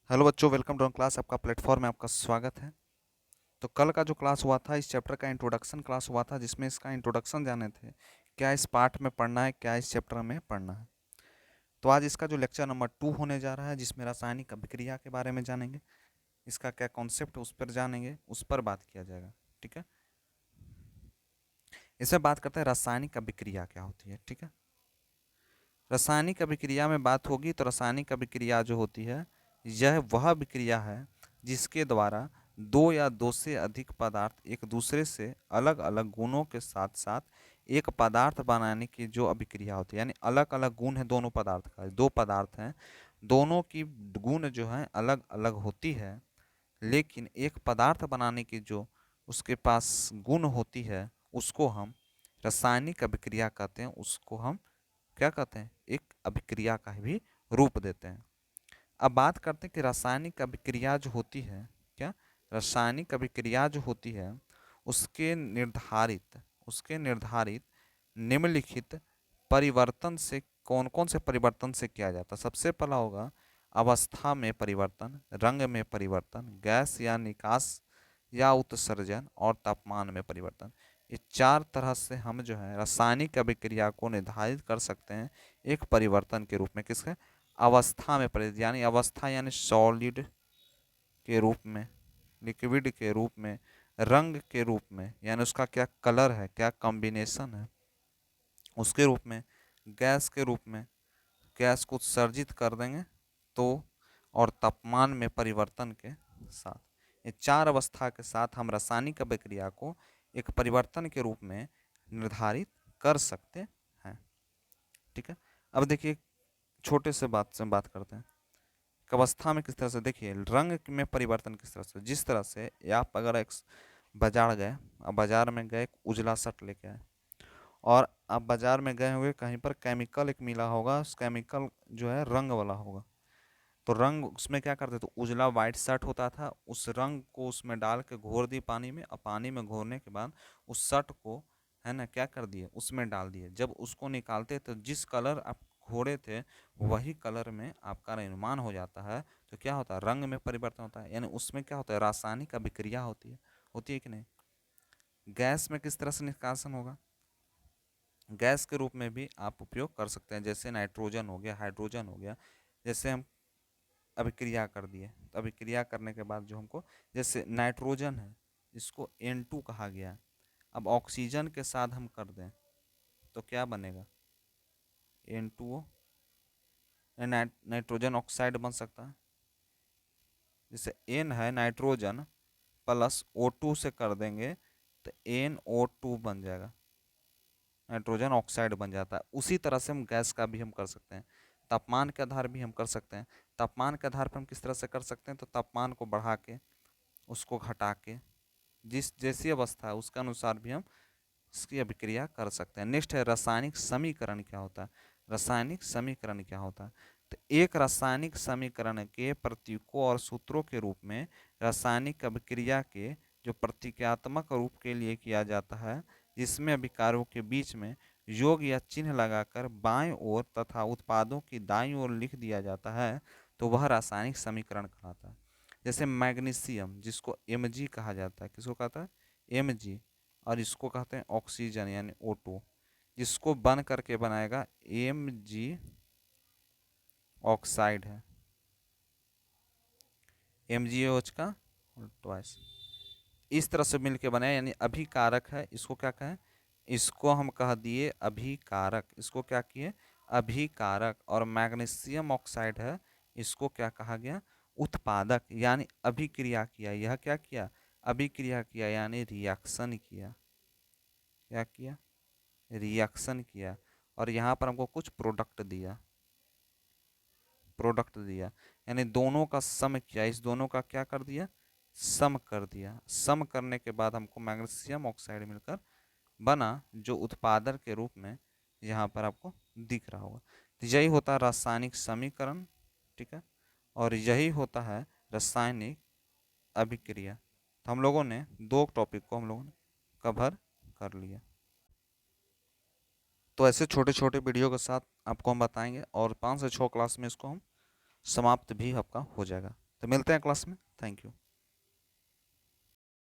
Hello बच्चों, welcome to class. आपका platform में आपका स्वागत है। तो कल का जो क्लास हुआ था, इस चैप्टर का इंट्रोडक्शन क्लास हुआ था, जिसमें इसका इंट्रोडक्शन जाने थे, क्या इस पार्ट में पढ़ना है, क्या इस चैप्टर में पढ़ना है। तो आज इसका जो लेक्चर नंबर 2 होने जा रहा है, जिसमें रासायनिक अभिक्रिया के बारे में जानेंगे, इसका क्या कॉन्सेप्ट उस पर जानेंगे, उस पर बात किया जाएगा। ठीक है, इसमें बात करते हैं रासायनिक अभिक्रिया क्या होती है। ठीक है, रासायनिक अभिक्रिया में बात होगी तो रासायनिक अभिक्रिया जो होती है, यह वह अभिक्रिया है जिसके द्वारा दो या दो से अधिक पदार्थ एक दूसरे से अलग अलग गुणों के साथ साथ एक पदार्थ बनाने की जो अभिक्रिया होती है, यानी अलग अलग गुण है दोनों पदार्थ का, दो पदार्थ हैं, दोनों की गुण जो है अलग अलग होती है, लेकिन एक पदार्थ बनाने की जो उसके पास गुण होती है उसको हम रासायनिक अभिक्रिया कहते हैं। उसको हम क्या कहते हैं, एक अभिक्रिया का भी रूप देते हैं। अब बात करते हैं कि रासायनिक अभिक्रिया जो होती है, क्या रासायनिक अभिक्रिया जो होती है उसके निर्धारित निम्नलिखित परिवर्तन से कौन कौन से परिवर्तन से किया जाता है। सबसे पहला होगा अवस्था में परिवर्तन, रंग में परिवर्तन, गैस या निकास या उत्सर्जन और तापमान में परिवर्तन। ये चार तरह से हम जो है रासायनिक अभिक्रिया को निर्धारित कर सकते हैं एक परिवर्तन के रूप में। किसके अवस्था में परिवर्तन, यानी अवस्था यानी सॉलिड के रूप में, लिक्विड के रूप में, रंग के रूप में यानी उसका क्या कलर है, क्या कॉम्बिनेशन है, उसके रूप में, गैस के रूप में, गैस को उत्सर्जित कर देंगे तो, और तापमान में परिवर्तन के साथ। ये चार अवस्था के साथ हम रासायनिक अभिक्रिया को एक परिवर्तन के रूप में निर्धारित कर सकते हैं। ठीक है, अब देखिए छोटे से बात करते हैं कि अवस्था में किस तरह से। देखिए रंग में परिवर्तन किस तरह से, जिस तरह से आप अगर एक बाजार गए, अब बाजार में गए एक उजला शर्ट लेके आए, और आप बाजार में गए हुए कहीं पर केमिकल एक मिला होगा, उस केमिकल जो है रंग वाला होगा, तो रंग उसमें क्या करते थे, उजला वाइट शर्ट होता था, उस रंग को उसमें डाल के घोर दी पानी में, और पानी में घोरने के बाद उस शर्ट को है ना क्या कर दिए, उसमें डाल दिए। जब उसको निकालते तो जिस कलर आप घोरे थे वही कलर में आपका निर्माण हो जाता है। तो क्या होता है, रंग में परिवर्तन होता है, यानी उसमें क्या होता है, रासायनिक अभिक्रिया होती है कि नहीं। गैस में किस तरह से निष्कासन होगा, गैस के रूप में भी आप उपयोग कर सकते हैं, जैसे नाइट्रोजन हो गया, हाइड्रोजन हो गया। जैसे हम अभिक्रिया कर दिए, तो अभिक्रिया करने के बाद जो हमको, जैसे नाइट्रोजन है इसको N2 कहा गया, अब ऑक्सीजन के साथ हम कर दें तो क्या बनेगा, N2O, नाइट्रोजन ऑक्साइड बन सकता है। जैसे N है नाइट्रोजन प्लस O2 से कर देंगे तो NO2 बन जाएगा, नाइट्रोजन ऑक्साइड बन जाता है। उसी तरह से हम गैस का भी हम कर सकते हैं, तापमान के आधार भी हम कर सकते हैं। तापमान के आधार पर हम किस तरह से कर सकते हैं, तो तापमान को बढ़ा के, उसको घटा के, जिस जैसी अवस्था है उसके अनुसार भी हम इसकी अभिक्रिया कर सकते हैं। नेक्स्ट है रासायनिक समीकरण क्या होता है। रासायनिक समीकरण क्या होता है, तो एक रासायनिक समीकरण के प्रतीकों और सूत्रों के रूप में रासायनिक अभिक्रिया के जो प्रतीकात्मक रूप के लिए किया जाता है, जिसमें अभिकारों के बीच में योग या चिन्ह लगाकर बाएं ओर तथा उत्पादों की दाईं ओर लिख दिया जाता है, तो वह रासायनिक समीकरण कहलाता है। जैसे मैग्नीशियम, जिसको Mg कहा जाता है, किसको कहता है, Mg, और इसको कहते हैं ऑक्सीजन यानी O2, जिसको बन करके बनाएगा Mg ऑक्साइड है, MgOH का ट्वाइस, इस तरह से मिलके बनाया, यानी अभिकारक है। इसको क्या कहें, इसको हम कह दिए अभिकारक, इसको क्या किए, अभिकारक। और मैग्नीशियम ऑक्साइड है, इसको क्या कहा गया, उत्पादक, यानी अभिक्रिया किया। यह क्या किया, अभिक्रिया किया, यानी रिएक्शन किया। क्या किया, रिएक्शन किया। और यहाँ पर हमको कुछ प्रोडक्ट दिया, यानी दोनों का सम किया, इस दोनों का क्या कर दिया, सम कर दिया। सम करने के बाद हमको मैग्नीशियम ऑक्साइड मिलकर बना, जो उत्पादन के रूप में यहाँ पर आपको दिख रहा होगा। तो यही होता है रासायनिक समीकरण। ठीक है, और यही होता है रासायनिक अभिक्रिया। तो हम लोगों ने दो टॉपिक को हम लोगों ने कवर कर लिया। तो ऐसे छोटे छोटे वीडियो के साथ आपको हम बताएंगे, और 5 से 6 क्लास में इसको हम समाप्त भी आपका हो जाएगा। तो मिलते हैं क्लास में। Thank you.